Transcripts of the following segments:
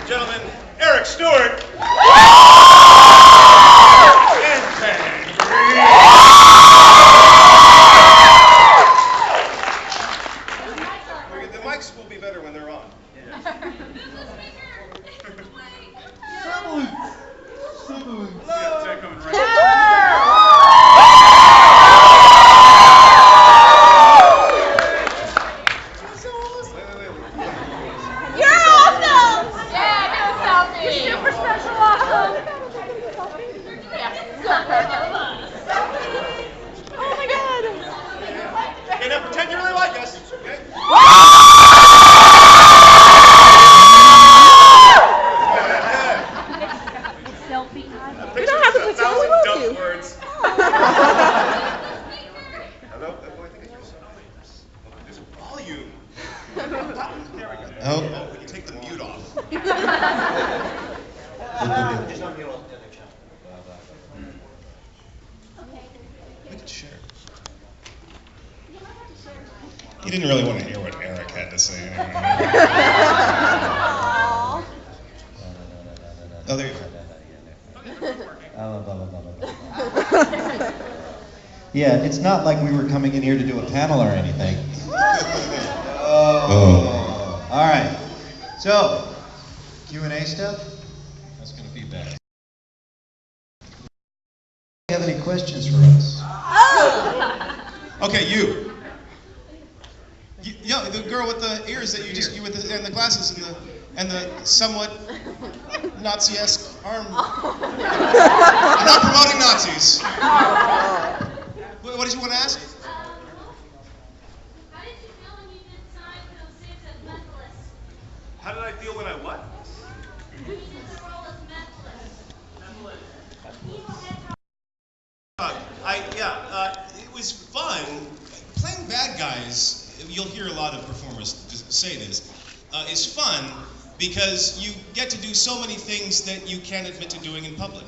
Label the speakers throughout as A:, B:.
A: Gentlemen, Eric Stuart. The mics will be better when they're on. They're coming right Okay, now pretend you really like us, okay?
B: Selfie time.
A: We don't have to pretend we love you. Words. Hello? Oh, I think I hear something. There's a volume. There we go.
C: Oh.
A: We can take the mute off.
C: There's no mute on the other channel. We could share. He didn't really want to hear what Eric had to say. Oh, there you go.
D: Yeah, it's not like we were coming in here to do a panel or anything.
C: Oh.
D: All right. So, Q&A stuff?
C: That's going to be bad.
D: Do you have any questions for us?
C: Okay, you. Yeah, the girl with the ears that you with the, and the glasses and the somewhat Nazi-esque arm. I'm not promoting Nazis. What did you want to ask?
B: How did you feel when you did sign Santa Mentalist?
A: How did I feel when I what?
B: When you did the role as Mentalist.
C: It was fun. Playing bad guys, you'll hear a lot of performers just say this, is fun because you get to do so many things that you can't admit to doing in public.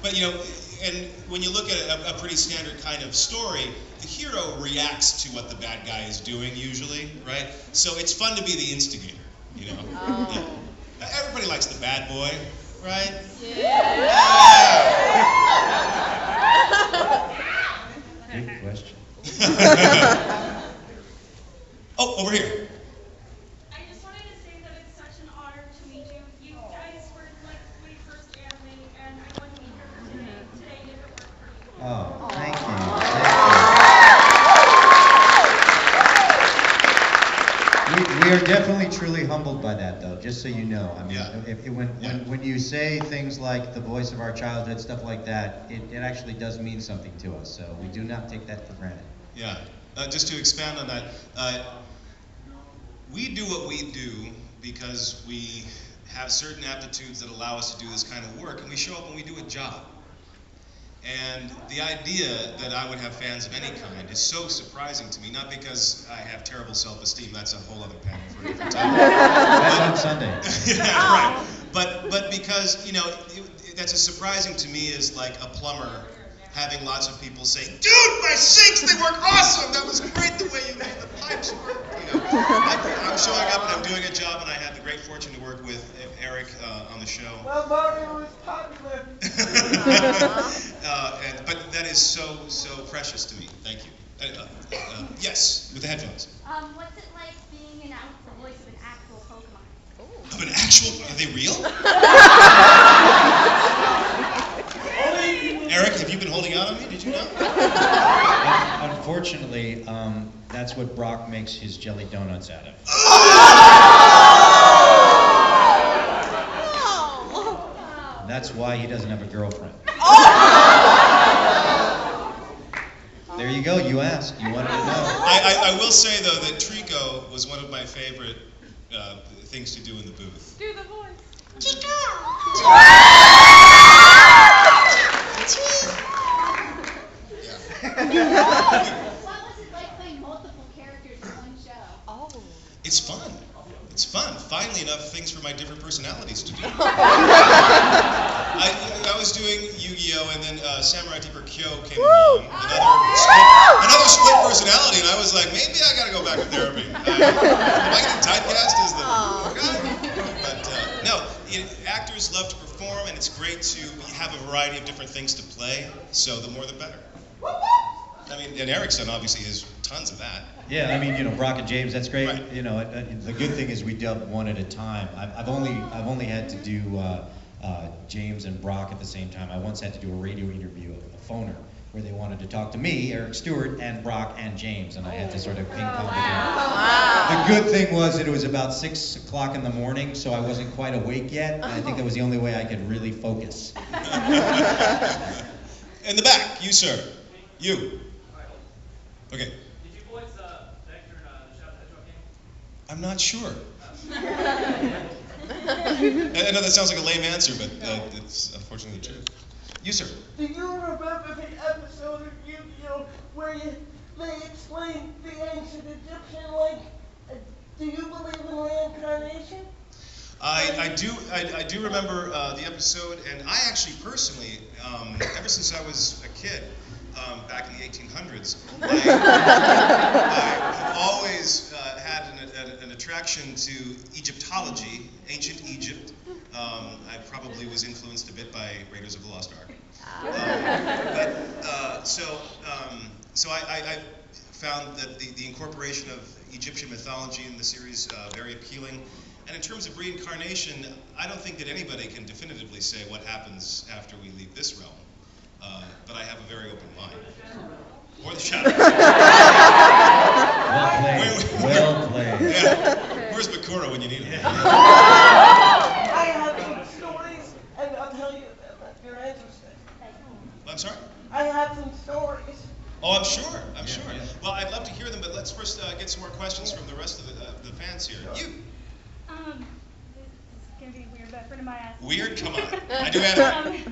C: But you know, and when you look at a pretty standard kind of story, the hero reacts to what the bad guy is doing usually, right? So it's fun to be the instigator, you know? Yeah. Everybody likes the bad boy, right? Yeah.
D: Good question.
C: Oh, over here.
B: I just wanted to say that it's such an honor to meet you. You guys were like my first anime, and I wouldn't be here today if it weren't for you.
D: Oh, thank you. We are definitely truly humbled by that, though, just so you know. I mean, when you say things like the voice of our childhood, stuff like that, it actually does mean something to us, so we do not take that for granted.
C: Yeah, just to expand on that, we do what we do because we have certain aptitudes that allow us to do this kind of work, and we show up and we do a job. And the idea that I would have fans of any kind is so surprising to me, not because I have terrible self-esteem, that's a whole other panel for a different time.
D: That's on Sunday.
C: Yeah, right. But because, you know, that's as surprising to me as like a plumber having lots of people say, dude, my sinks, they work awesome! That was great the way you made the pipes work. You know, I'm showing up and I'm doing a job, and I had the great fortune to work with Eric on the show.
E: Well, Mario is popular.
C: But that is so precious to me. Thank you. Yes, with the headphones.
B: What's it like being the voice of an actual Pokemon?
C: Of an actual? Are they real? Eric, have you been holding out on me? Did you know?
D: Unfortunately, that's what Brock makes his jelly donuts out of. That's why he doesn't have a girlfriend. There you go, you asked. You wanted to know.
C: I will say, though, that Trico was one of my favorite things to do in the booth.
B: Do the voice.
F: What was it like playing multiple characters in one show?
B: Oh.
C: It's fun. It's fun. Finally, enough things for my different personalities to do. I was doing Yu-Gi-Oh! And then Samurai Deeper Kyo came along. Another split personality, and I was like, maybe I gotta go back to therapy. Am I getting typecast as the guy? it's great to have a variety of different things to play, so the more the better. I mean, and Eric's obviously has tons of that.
D: Yeah, I mean, Brock and James, that's great.
C: Right.
D: The good thing is we dub one at a time. I've only had to do James and Brock at the same time. I once had to do a radio interview, a phoner, where they wanted to talk to me, Eric Stuart, and Brock and James, and I had to sort of ping pong with them. The good thing was that it was about 6 o'clock in the morning, so I wasn't quite awake yet. And I think that was the only way I could really focus.
C: In the back, you, sir. You. Okay.
G: Did you voice Vector in the Shout Hedgehog game?
C: I'm not sure. I know that sounds like a lame answer, but it's unfortunately true. You, sir.
E: Do you remember the episode of Yu-Gi-Oh! Where they explained the ancient Egyptian, do you believe in reincarnation?
C: I do remember the episode, and I actually personally, ever since I was a kid, back in the 1800s, I have always had an attraction to Egyptology, ancient Egypt. I probably was influenced a bit by Raiders of the Lost Ark. So I found that the incorporation of Egyptian mythology in the series very appealing. And in terms of reincarnation, I don't think that anybody can definitively say what happens after we leave this realm. But I have a very open mind. Or the shadows.
D: Well played.
C: Yeah. Where's Bakura when you need him?
E: I have some stories, and I'll tell you them if you're interested.
C: I'm sorry?
E: I have some stories.
C: Oh, I'm sure. I'm sure. Well, I'd love to hear them, but let's first get some more questions from the rest of the fans here. You.
B: This is gonna be weird, but for my ass.
C: Weird? Come on. I do anime.
B: In the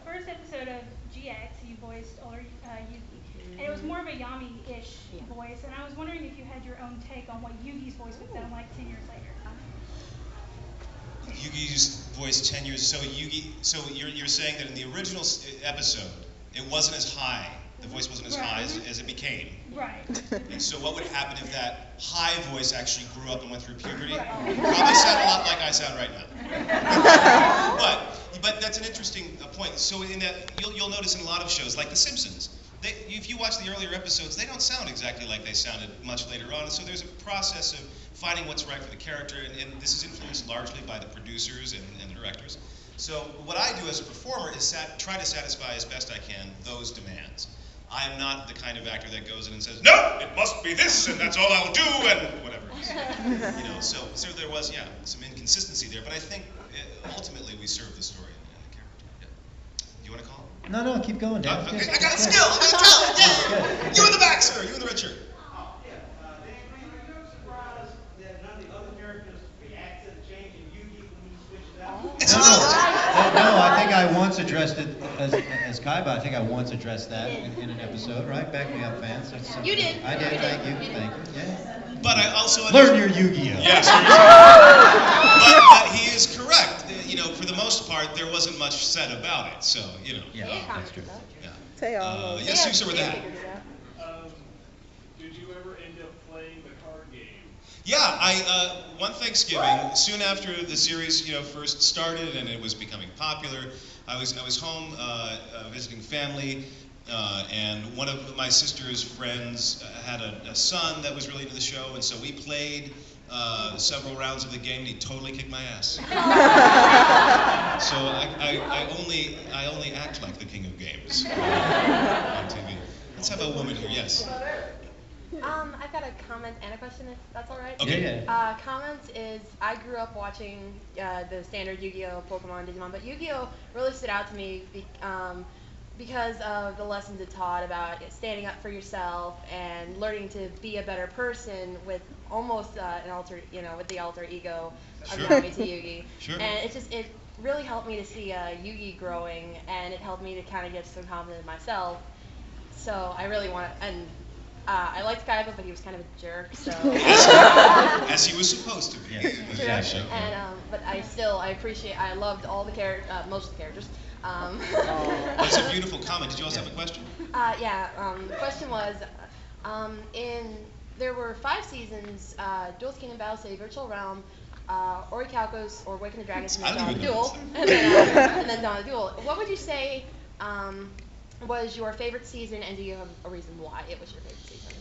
B: first episode of GX, you voiced older Yugi, and it was more of a Yami-ish voice, and I was wondering if you had your own take on what Yugi's voice would sound like 10 years later.
C: Yugi's voice 10 years. So you're saying that in the original episode, it wasn't as high. The voice wasn't as high as it became.
B: Right.
C: And so what would happen if that high voice actually grew up and went through puberty?
B: Right.
C: Probably sound a lot like I sound right now. But that's an interesting point. So in that, you'll notice in a lot of shows, like The Simpsons, if you watch the earlier episodes, they don't sound exactly like they sounded much later on. So there's a process of finding what's right for the character, and this is influenced largely by the producers and the directors. So what I do as a performer is try to satisfy as best I can those demands. I am not the kind of actor that goes in and says, no, it must be this, and that's all I'll do, and whatever it is. So there was, some inconsistency there, but I think ultimately we serve the story and the character. Yeah. Do you want to call?
D: No, keep going, Dan.
C: Okay, I got a skill. I got a talent. Yeah. You in the back, sir. You in the red shirt. It's a little.
D: No, I think I once addressed it as Kaiba. I think I once addressed that in an episode, right? Back me up, fans.
F: You did.
D: I did.
F: You
D: Thank
F: did.
D: you. Thank you. Yeah.
C: But I also
D: Learn your Yu-Gi-Oh.
C: Yes. But he is correct. For the most part, there wasn't much said about it. So
D: Yeah, that's true.
C: Yeah. Yes, you sir with that.
G: Did you ever end up playing the card game?
C: Yeah, one Thanksgiving, soon after the series, first started and it was becoming popular, I was home visiting family, and one of my sister's friends had a son that was really into the show, and so we played several rounds of the game, and he totally kicked my ass. So I only act like the king of games on TV. Let's have a woman here. Yes.
H: I've got a comment and a question, if that's all right.
C: Okay.
D: Yeah.
H: Comments is, I grew up watching the standard Yu-Gi-Oh, Pokemon, Digimon, but Yu-Gi-Oh really stood out to me because of the lessons it taught about standing up for yourself and learning to be a better person with almost an alter, with the alter ego of
C: Sure.
H: Yami to Yugi.
C: Sure.
H: And it really helped me to see Yugi growing, and it helped me to kind of get some confidence in myself. So I really want to, and I liked Kaiba, but he was kind of a jerk, so.
C: As he was supposed to be.
D: Yes, exactly.
H: And but I loved all the most of the characters.
C: That's a beautiful comment. Did you also have a question?
H: The question was, there were 5 seasons, Duels Kingdom Battle City, Virtual Realm, Orichalcos or Waking the Dragons, and
C: I
H: then
C: don't
H: Dawn of the
C: even know
H: Duel,
C: what's
H: and then Dawn of the Duel. What would you say was your favorite season, and do you have a reason why it was your favorite season?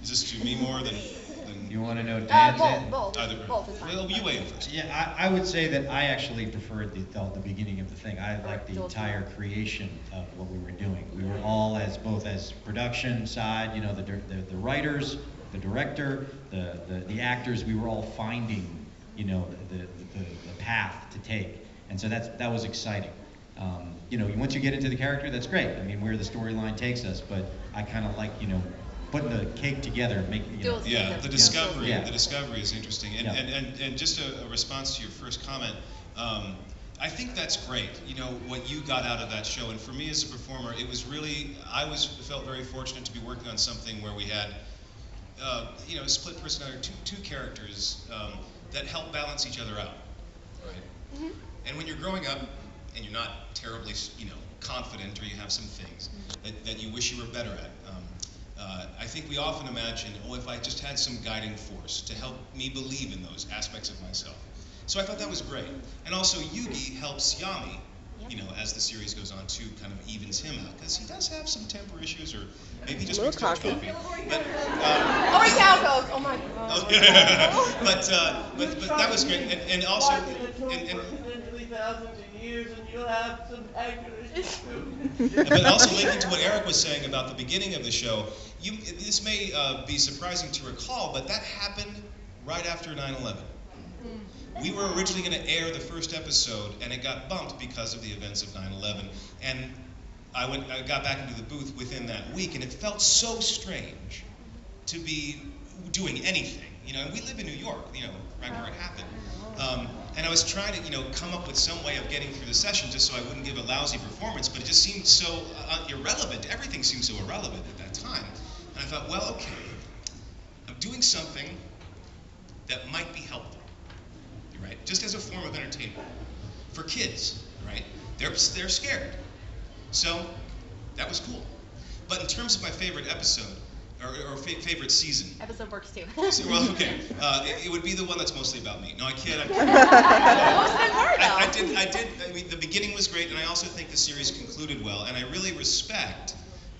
C: Is this to me more than
D: You want to know Dan's in?
H: Both is fine.
C: Well, you weigh in first.
D: Yeah, I would say that I actually preferred the beginning of the thing. I liked the entire creation of what we were doing. We were all both as production side, you know, the writers, the director, the actors. We were all finding, you know, the path to take, and so that was exciting. You know, once you get into the character, that's great. I mean, where the storyline takes us, but I kind of like, you know, putting the cake together, making, you know.
C: Yeah, the discovery is interesting. And,
D: Yeah.
C: and just a response to your first comment, I think that's great, you know, what you got out of that show. And for me as a performer, it was really, felt very fortunate to be working on something where we had, you know, split personality, two characters that help balance each other out, right? Mm-hmm. And when you're growing up and you're not terribly, you know, confident, or you have some things that you wish you were better at, I think we often imagine, oh, if I just had some guiding force to help me believe in those aspects of myself. So I thought that was great. And also Yugi helps Yami, you know, as the series goes on too, kind of evens him out, because he does have some temper issues, or maybe he just drinks too much coffee. But,
H: Orichalcos! Oh my god.
C: But that was great. And also,
E: You'll have some actors
C: but also linking to what Eric was saying about the beginning of the show, this may be surprising to recall, but that happened right after 9/11. We were originally going to air the first episode, and it got bumped because of the events of 9/11. And I got back into the booth within that week, and it felt so strange to be doing anything. You know, and we live in New York, you know, right where it happened. And I was trying to, you know, come up with some way of getting through the session just so I wouldn't give a lousy performance, but it just seemed so irrelevant. Everything seemed so irrelevant at that time. And I thought, well, okay, I'm doing something that might be helpful, right? Just as a form of entertainment. For kids, right? They're scared. So that was cool. But in terms of my favorite episode, or favorite season.
H: Episode works too.
C: Well, okay. It would be the one that's mostly about me. No, I kid. I mean, the beginning was great, and I also think the series concluded well. And I really respect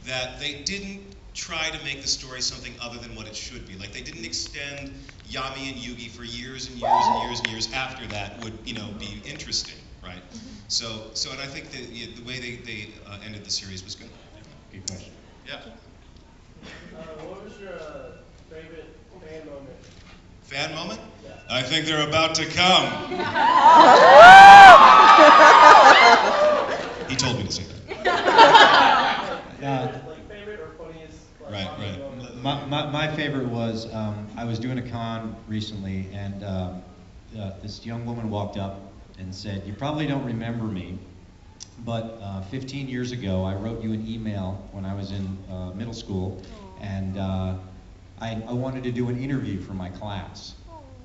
C: that they didn't try to make the story something other than what it should be. Like, they didn't extend Yami and Yugi for years and years and years and years after that would, you know, be interesting, right? So, and I think that the way they ended the series was good.
D: Good question.
C: Yeah.
G: What was your favorite fan moment?
C: Fan moment?
G: Yeah.
C: I think they're about to come. He told me to say that.
G: Like favorite or funniest? Like,
C: Right.
D: My favorite was, I was doing a con recently, and this young woman walked up and said, "You probably don't remember me, but 15 years ago I wrote you an email when I was in middle school, and I wanted to do an interview for my class.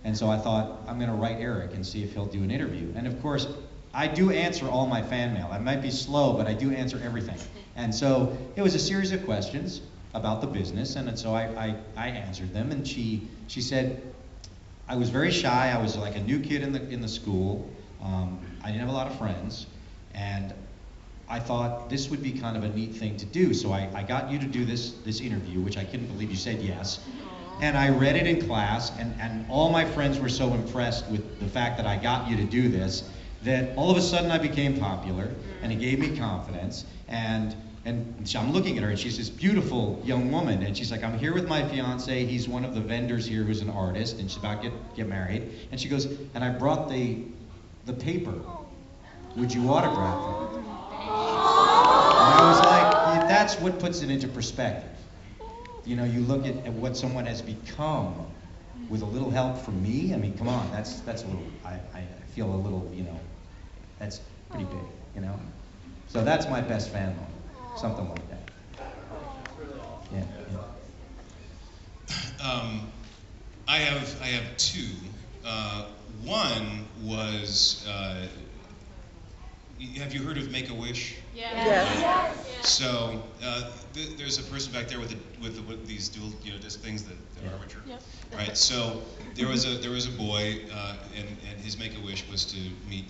D: And so I thought, I'm going to write Eric and see if he'll do an interview." And of course, I do answer all my fan mail. I might be slow, but I do answer everything. And so it was a series of questions about the business, and so I answered them, and she said, "I was very shy. I was like a new kid in the school. I didn't have a lot of friends, and I thought this would be kind of a neat thing to do. So I got you to do this interview," which I couldn't believe you said yes. And I read it in class, and all my friends were so impressed with the fact that I got you to do this, that all of a sudden I became popular, and it gave me confidence. And I'm looking at her, and she's this beautiful young woman, and she's like, "I'm here with my fiance. He's one of the vendors here who's an artist, and she's about to get married." And she goes, "And I brought the paper. Would you autograph it?" And I was like, that's what puts it into perspective. You know, you look at what someone has become with a little help from me. I mean, come on, that's a little, I feel a little, you know, that's pretty big, you know? So that's my best fan moment, something like that. Yeah.
C: I have two. One was have you heard of Make-A-Wish?
F: Yes.
C: So there's a person back there with these dual disc things, the armature.
H: Yep.
C: Right. So there was a boy, and his Make-A-Wish was to meet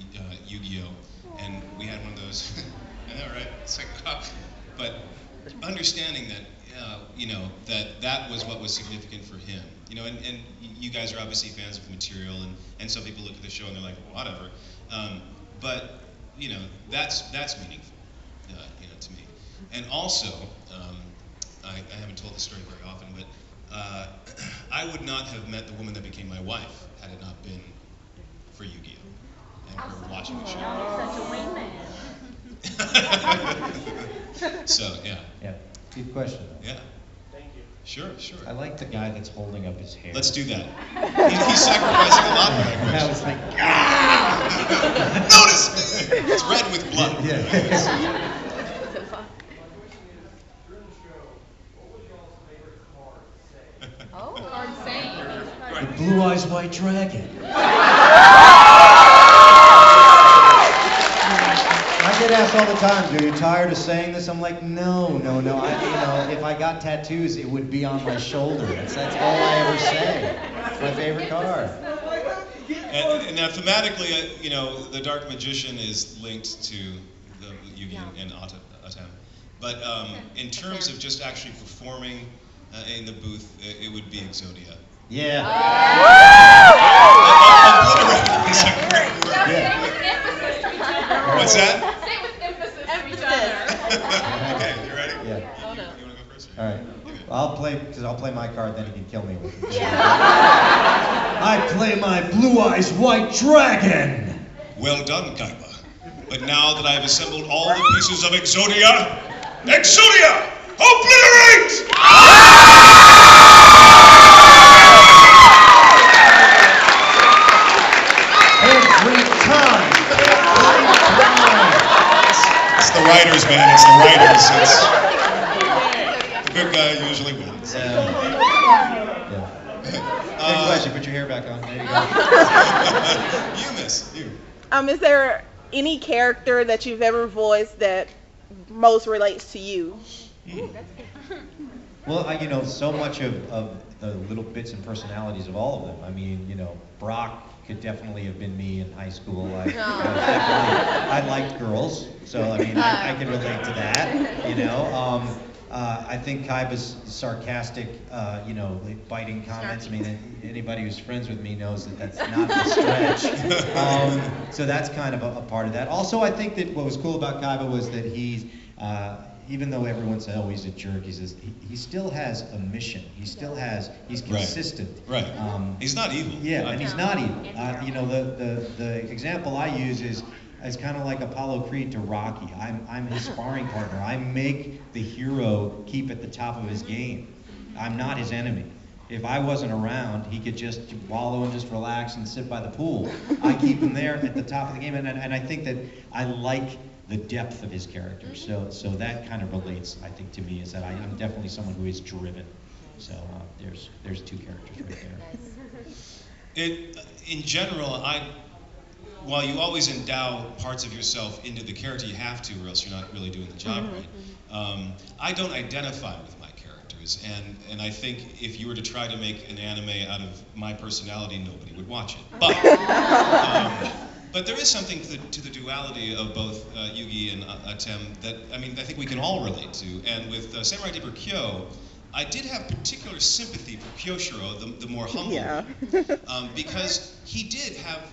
C: Yu-Gi-Oh, and we had one of those. All right. It's like, but understanding that that was what was significant for him. And you guys are obviously fans of the material, and some people look at the show and they're like, whatever. But that's meaningful, to me. And also, I haven't told this story very often, but I would not have met the woman that became my wife had it not been for Yu-Gi-Oh! And her watching the show. So, yeah.
D: Yeah, good question.
C: Yeah.
G: Thank you.
C: Sure.
D: I like the guy that's holding up his hair.
C: Let's do that. He's sacrificing a lot for that
D: I
C: question.
D: was like,
C: Notice! It's red with blood.
D: yeah. The Blue Eyes White Dragon. I get asked all the time, "Are you tired of saying this?" I'm like, no. If I got tattoos, it would be on my shoulder. That's all I ever say. It's my favorite card.
C: And now thematically, the Dark Magician is linked to the Yu-Gi-Oh! And Atem. But in terms of just actually performing in the booth, it would be Exodia.
D: Yeah.
C: Obliterating is a great word.
D: Yeah.
C: What's that?
F: Say it with emphasis.
C: Okay, you ready?
D: Yeah.
H: Oh no.
C: You want to go first?
D: All right. I'll play my card, then you can kill me with it.
F: Yeah.
D: I play my Blue Eyes White Dragon.
C: Well done, Kaiba. But now that I have assembled all the pieces of Exodia, obliterate!
D: Every time.
C: It's the writers, man. It's the writers. The good guy usually wins.
D: Yeah. Good question. Put your hair back on. There you go.
C: You miss. You.
I: Is there any character that you've ever voiced that most relates to you?
D: Well, so much of the little bits and personalities of all of them. I mean, Brock could definitely have been me in high school. I liked girls, so I can relate to that. I think Kaiba's sarcastic, biting comments. I mean, anybody who's friends with me knows that that's not a stretch. So that's kind of a part of that. Also, I think that what was cool about Kaiba was that he's, even though everyone said, "Oh, he's a jerk," he still has a mission. He's consistent.
C: Right. He's not evil.
D: Yeah, and he's not evil. The example I use is kind of like Apollo Creed to Rocky. I'm his sparring partner. I make the hero keep at the top of his game. I'm not his enemy. If I wasn't around, he could just wallow and just relax and sit by the pool. I keep him there at the top of the game, and I think that I like the depth of his character. So that kind of relates, I think, to me, is that I'm definitely someone who is driven. So there's two characters right there.
C: In general, while you always endow parts of yourself into the character, you have to, or else you're not really doing the job right. I don't identify with my characters, and I think if you were to try to make an anime out of my personality, nobody would watch it. But there is something to the duality of both Yugi and Atem that I think we can all relate to. And with Samurai Deeper Kyo, I did have particular sympathy for Kyoshiro, the more humble one, because he did have,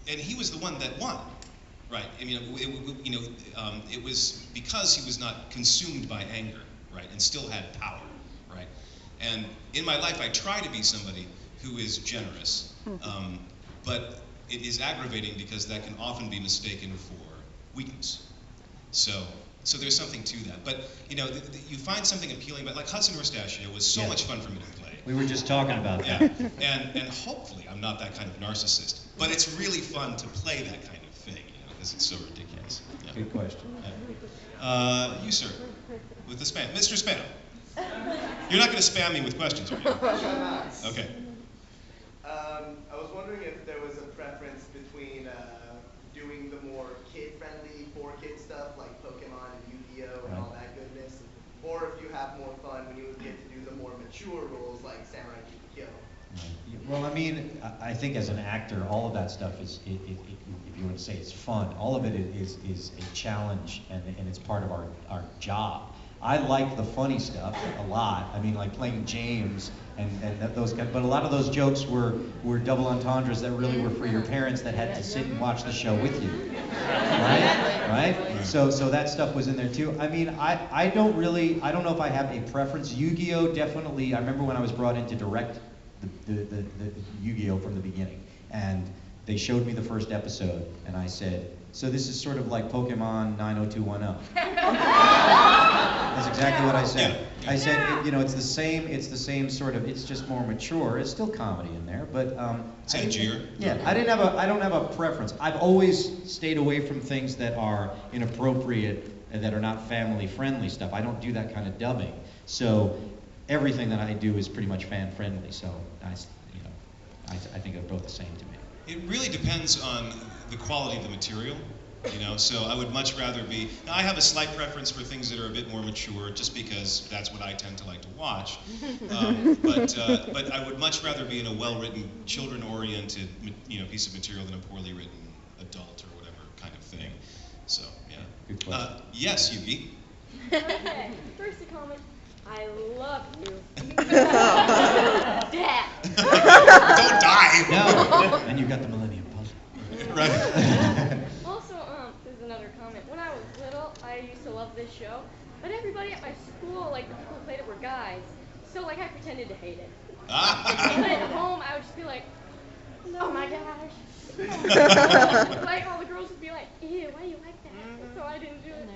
C: and he was the one that won, right? It was because he was not consumed by anger, right, and still had power, right? And in my life, I try to be somebody who is generous, but it is aggravating because that can often be mistaken for weakness. So there's something to that. But you find something appealing, but like Hudson Rustachio was so much fun for me to play.
D: We were just talking about that.
C: Yeah, and hopefully I'm not that kind of narcissist. But it's really fun to play that kind of thing, because it's so ridiculous. Yeah.
D: Good question.
C: You, sir, with the spam, Mr. Spam. You're not going to spam me with questions, are you? Okay.
J: I was wondering if there was a preference between doing the more kid-friendly
G: mature roles like Samurai Yu-Gi-Oh.
D: Well, I mean, I think as an actor, all of that stuff is, if you want to say it's fun, all of it is a challenge, and it's part of our job. I like the funny stuff a lot. I mean, like playing James and those guys, but a lot of those jokes were double entendres that really were for your parents that had to sit and watch the show with you, right? So that stuff was in there too. I mean, I don't know if I have a preference. Yu-Gi-Oh! Definitely. I remember when I was brought in to direct the Yu-Gi-Oh! From the beginning, and they showed me the first episode, and I said, so this is sort of like Pokemon 90210. That's exactly what I said.
C: Yeah.
D: I said, it's the same sort of, it's just more mature. It's still comedy in there, but
C: It's edgier.
D: Yeah, I don't have a preference. I've always stayed away from things that are inappropriate and that are not family friendly stuff. I don't do that kind of dubbing. So everything that I do is pretty much fan friendly. So I think they're both the same to me.
C: It really depends on the quality of the material, so I would much rather be, now I have a slight preference for things that are a bit more mature, just because that's what I tend to like to watch, but I would much rather be in a well-written, children-oriented, piece of material than a poorly written adult or whatever kind of thing, so, yeah.
D: Good question.
C: Yes, Yugi?
F: Okay, first a comment. I love you. Dad.
C: Don't die!
D: No, and you got the Millennium Puzzle.
C: Right.
F: Also, there's another comment. When I was little, I used to love this show, but everybody at my school, like the people who played it, were guys. So like I pretended to hate it. And then at home, I would just be like, oh my gosh. Like all the girls would be like, ew, why do you like that? So I didn't do it.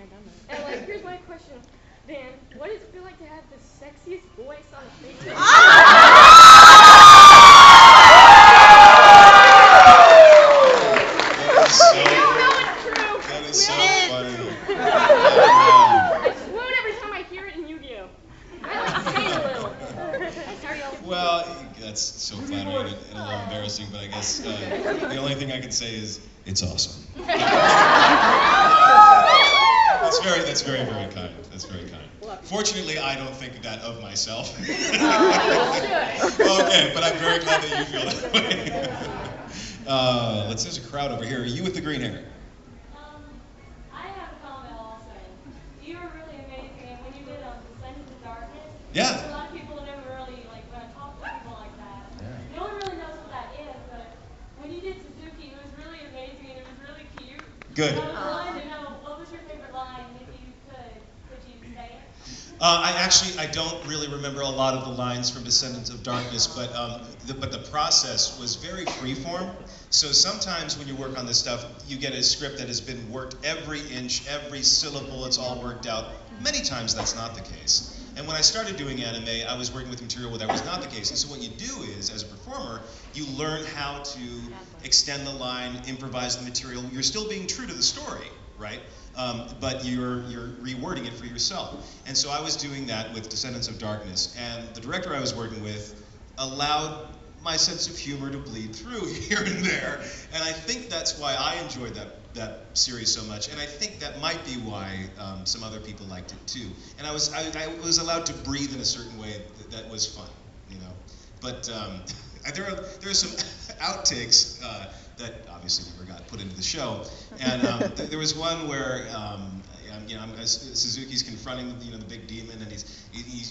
F: And like, here's my question. Dan, what does it feel like to have the sexiest voice on the face of the earth?
C: That is so funny.
F: I swoon every time I hear it in Yu-Gi-Oh! I like to say it a little. Sorry, y'all.
C: Well, that's so flattering and a little embarrassing, but I guess the only thing I can say is, it's awesome. That's very, very kind. That's very kind. Fortunately, I don't think that of myself. Okay, but I'm very glad that you feel that way. There's a crowd over here. Are you with the green hair?
J: I have a comment also. You were really amazing, and when you did Descendants of Darkness,
C: Yeah.
J: a lot of people never really want to talk to people like that.
D: Yeah.
J: No one really knows what that is, but when you did Suzuki, it was really amazing and it was really cute.
C: Good.
J: And I was wanting to know, what was your favorite line, if you could you say it?
C: I don't really remember a lot of the lines from Descendants of Darkness, but the process was very freeform. So sometimes when you work on this stuff, you get a script that has been worked every inch, every syllable, it's all worked out. Many times that's not the case. And when I started doing anime, I was working with material where that was not the case. And so what you do is, as a performer, you learn how to extend the line, improvise the material. You're still being true to the story, right? But you're rewording it for yourself. And so I was doing that with Descendants of Darkness, and the director I was working with allowed my sense of humor to bleed through here and there, and I think that's why I enjoyed that series so much, and I think that might be why some other people liked it too. And I was allowed to breathe in a certain way that was fun, But there are some outtakes that obviously never got put into the show, and there was one where Suzuki's confronting the big demon, and he's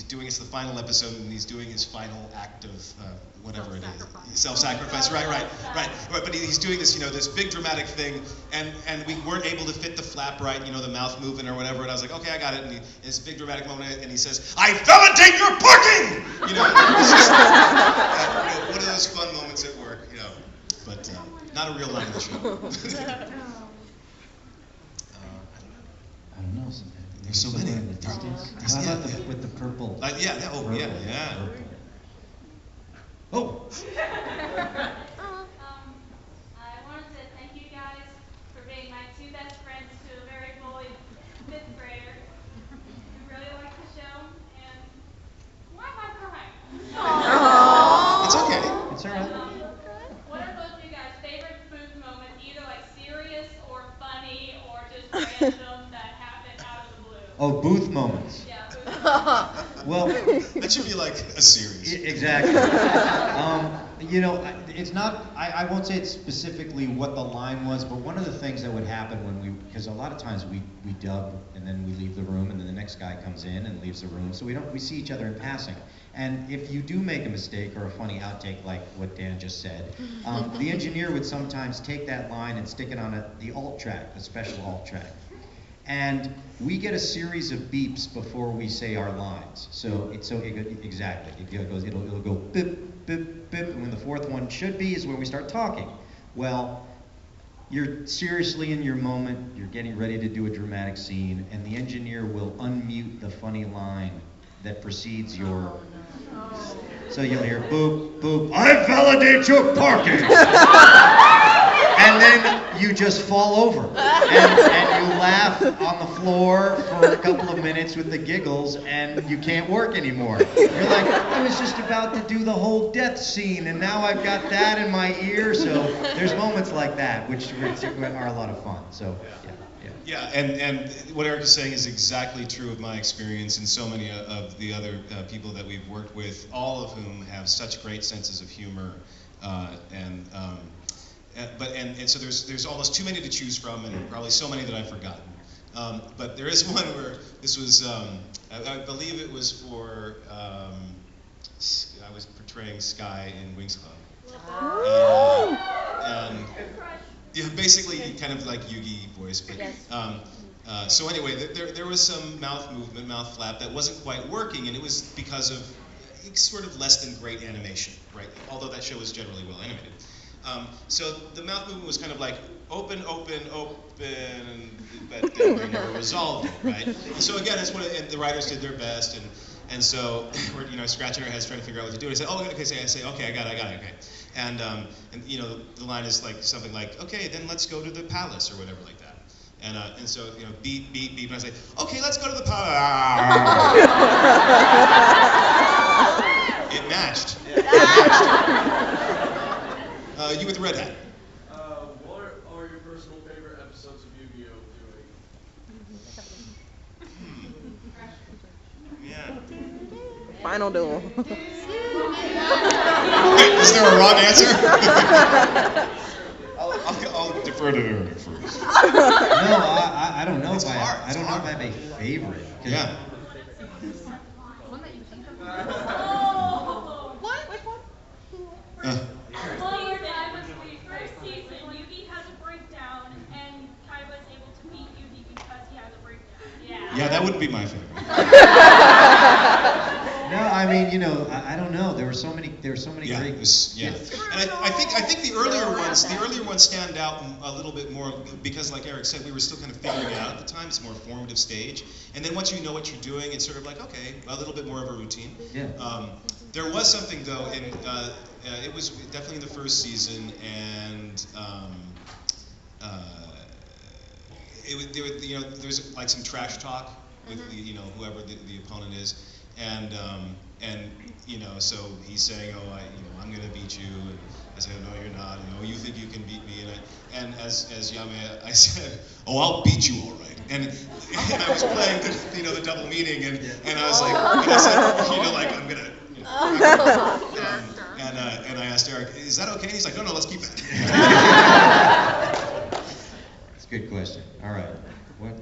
C: doing, it's the final episode, and he's doing his final act of whatever it is, self-sacrifice, right. But he's doing this this big dramatic thing, and we weren't able to fit the flap right, the mouth moving or whatever, and I was like, okay, I got it, and it's a big dramatic moment, and he says, I validate your parking! It's just one of those fun moments at work, but not a real line in the show.
D: I don't know.
C: There's so many.
D: How about with the purple?
C: Yeah.
D: Purple. Oh.
J: I wanted to thank you guys for being my two best friends to a very bullied 5th grader who really liked the show, and why am I crying?
C: It's okay.
D: It's all right.
J: What are both of you guys' favorite booth moments, either like serious or funny or just random that happened out of the blue?
D: Oh, booth moments.
J: Yeah, booth moments.
D: Well,
C: That's That should be like a series.
D: Exactly. You know, it's not, I won't say it's specifically what the line was, but one of the things that would happen when because a lot of times we dub and then we leave the room and then the next guy comes in and leaves the room, so we see each other in passing. And if you do make a mistake or a funny outtake like what Dan just said, the engineer would sometimes take that line and stick it on the alt track, the special alt track. And we get a series of beeps before we say our lines. So it'll go bip, bip, bip, and when the fourth one should be is when we start talking. Well, you're seriously in your moment, you're getting ready to do a dramatic scene, and the engineer will unmute the funny line that precedes your... So you'll hear boop, boop, I validate your parking! And then you just fall over. And you laugh on the floor for a couple of minutes with the giggles, and you can't work anymore. You're like, I was just about to do the whole death scene, and now I've got that in my ear. So there's moments like that, which are a lot of fun. So, yeah.
C: Yeah, and what Eric is saying is exactly true of my experience and so many of the other people that we've worked with, all of whom have such great senses of humor, so there's almost too many to choose from, and probably so many that I've forgotten. But there is one where this was, I believe it was for, I was portraying Sky in Wings Club. And yeah, basically kind of like Yugi voice. But,
F: Yes.
C: so anyway, there was some mouth movement, mouth flap that wasn't quite working, and it was because of sort of less than great animation, right? Although that show was generally well animated. So the mouth movement was kind of like open, open, open, but then we never resolved it, right? And so again, and the writers did their best, and so we're scratching our heads trying to figure out what to do. And I said, oh, okay, I say, okay, I got it, okay. And the line is like something like, okay, then let's go to the palace or whatever like that. And so beep, beep, beep, and I say, okay, let's go to the palace. It matched. You with the red hat.
K: What are your personal favorite episodes of Yu-Gi-Oh! Doing?
C: Yeah.
I: Final duel.
C: Wait, is there a wrong answer? I'll defer to Eric first.
D: No, I don't know
C: It's
D: if
C: hard.
D: I don't know if I have a favorite.
C: Yeah.
J: One that you think of?
H: What? Which one?
J: Well, that was the first season. Yugi has a breakdown, and Kai was able to beat Yugi because he has a breakdown.
C: Yeah, that wouldn't be my favorite.
D: No, I mean, I don't know. There were so many
C: Yeah,
D: great.
C: And I think the earlier ones stand out a little bit more because, like Eric said, we were still kind of figuring it out at the time. It's a more formative stage, and then once you know what you're doing, it's sort of like, okay, a little bit more of a routine.
D: Yeah.
C: There was something though, and it was definitely in the first season, and there's like some trash talk with whoever the opponent is. And so he's saying, oh, I'm gonna beat you, and I said, no, you're not. You think you can beat me? And as Yame, I said, oh, I'll beat you, all right. And I was playing the double meaning, and I was like, and I said, like I'm gonna. And I asked Eric, is that okay? And he's like, no, let's keep that.
D: That's a good question. All right. What